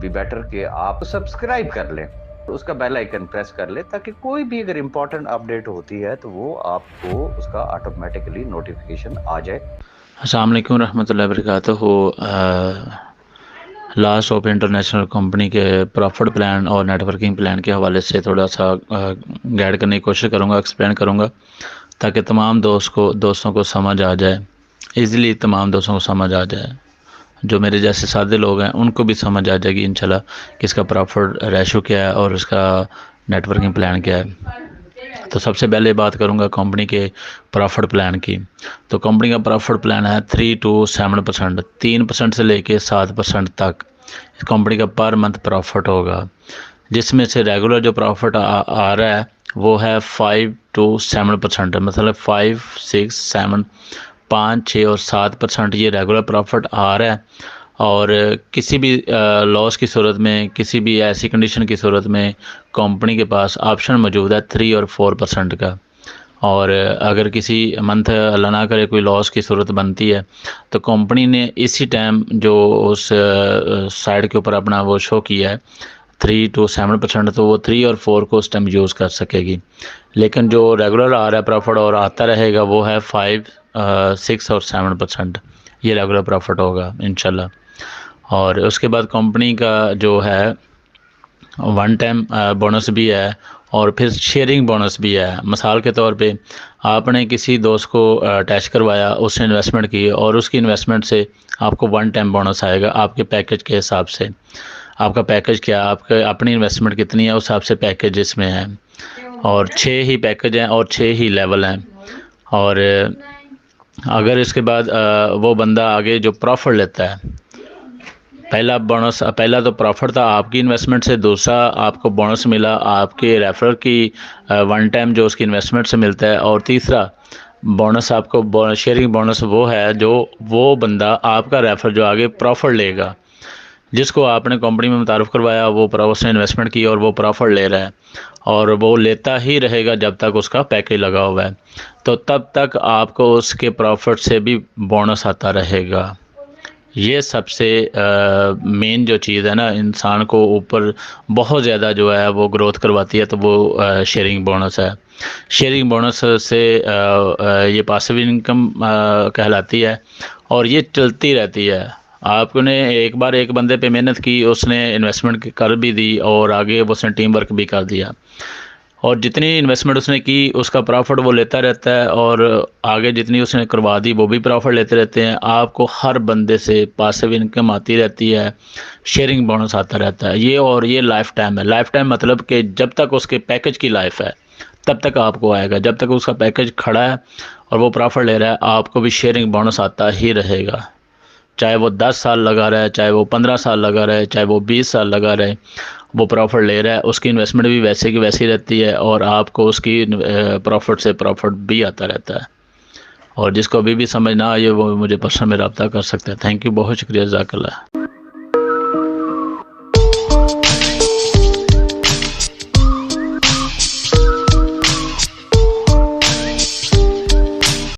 Be better कि आप subscribe कर लें, तो उसका बेल आइकन प्रेस कर लें ताकि कोई भी अगर इम्पोर्टेंट अपडेट होती है तो वो आपको उसका ऑटोमेटिकली नोटिफिकेशन आ जाए। अस्सलाम वालेकुम रहमतुल्लाहि वबरकातुहू। लास्ट ऑफ इंटरनेशनल कंपनी के प्रॉफिट प्लान और नेटवर्किंग प्लान के हवाले से थोड़ा सा गाइड करने की कोशिश करूँगा, एक्सप्लेन करूँगा ताकि तमाम दोस्तों को समझ आ जाए, इजीली तमाम दोस्तों को समझ आ जाए। जो मेरे जैसे सादे लोग हैं उनको भी समझ आ जाएगी इंशाल्लाह कि इसका प्रॉफिट रेशो क्या है और उसका नेटवर्किंग प्लान क्या है। तो सबसे पहले बात करूंगा कंपनी के प्रॉफिट प्लान की। तो कंपनी का प्रॉफिट प्लान है 3 to 7%, 3% से लेके 7% तक कंपनी का पर मंथ प्रॉफिट होगा, जिसमें से रेगुलर जो प्रॉफिट आ रहा है वो है 5 to 7%, मतलब 5, 6, 7, 5, 6 और 7% ये रेगुलर प्रॉफिट आ रहा है। और किसी भी लॉस की सूरत में, किसी भी ऐसी कंडीशन की सूरत में कंपनी के पास ऑप्शन मौजूद है 3 और 4% का। और अगर किसी मंथ अल्लाह ना करे कोई लॉस की सूरत बनती है तो कंपनी ने इसी टाइम जो उस साइड के ऊपर अपना वो शो किया है 3 to 7%, तो वो 3 और 4 को उस टाइम यूज़ कर सकेगी। लेकिन जो रेगुलर आ रहा है प्रॉफिट और आता रहेगा वो है 5, 6 और 7%, ये रेगुलर प्रॉफिट होगा इंशाल्लाह। और उसके बाद कंपनी का जो है वन टाइम बोनस भी है और फिर शेयरिंग बोनस भी है। मिसाल के तौर पे आपने किसी दोस्त को अटैच करवाया, उसने इन्वेस्टमेंट की और उसकी इन्वेस्टमेंट से आपको वन टाइम बोनस आएगा आपके पैकेज के हिसाब से। आपका पैकेज क्या, आपके अपनी इन्वेस्टमेंट कितनी है उस हिसाब से पैकेज इसमें है। और 6 ही पैकेज हैं और 6 ही लेवल हैं। और अगर इसके बाद वो बंदा आगे जो प्रॉफिट लेता है, पहला तो प्रॉफिट था आपकी इन्वेस्टमेंट से, दूसरा आपको बोनस मिला आपके रेफरल की वन टाइम जो उसकी इन्वेस्टमेंट से मिलता है, और तीसरा बोनस आपको शेयरिंग बोनस वो है जो वो बंदा आपका रेफर जो आगे प्रॉफिट लेगा, जिसको आपने कंपनी में मुतारफ़ करवाया, वो उसने इन्वेस्टमेंट की और वो प्रॉफिट ले रहा है और वो लेता ही रहेगा जब तक उसका पैकेज लगा हुआ है। तो तब तक आपको उसके प्रॉफिट से भी बोनस आता रहेगा। ये सबसे मेन जो चीज़ है ना, इंसान को ऊपर बहुत ज़्यादा जो है वो ग्रोथ करवाती है, तो वो शेयरिंग बोनस है। शेयरिंग बोनस से ये पासिव इनकम कहलाती है और ये चलती रहती है। आपने एक बार एक बंदे पे मेहनत की, उसने इन्वेस्टमेंट कर भी दी और आगे उसने टीम वर्क भी कर दिया, और जितनी इन्वेस्टमेंट उसने की उसका प्रॉफिट वो लेता रहता है, और आगे जितनी उसने करवा दी वो भी प्रॉफिट लेते रहते हैं। आपको हर बंदे से पासिव इनकम आती रहती है, शेयरिंग बोनस आता रहता है ये, और ये लाइफ टाइम है। लाइफ टाइम मतलब कि जब तक उसके पैकेज की लाइफ है तब तक आपको आएगा, जब तक उसका पैकेज खड़ा है और वो प्रॉफिट ले रहा है आपको भी शेयरिंग बोनस आता ही रहेगा। चाहे वो 10 साल लगा रहा है, चाहे वो 15 साल लगा रहा है, चाहे वो 20 साल लगा रहे, वो प्रॉफिट ले रहा है, उसकी इन्वेस्टमेंट भी वैसे की वैसी रहती है और आपको उसकी प्रॉफिट से प्रॉफिट भी आता रहता है। और जिसको अभी भी समझ ना आए वो मुझे पर्सनल में रब्ता कर सकते हैं। थैंक यू, बहुत शुक्रिया, जज़ाकल्लाह।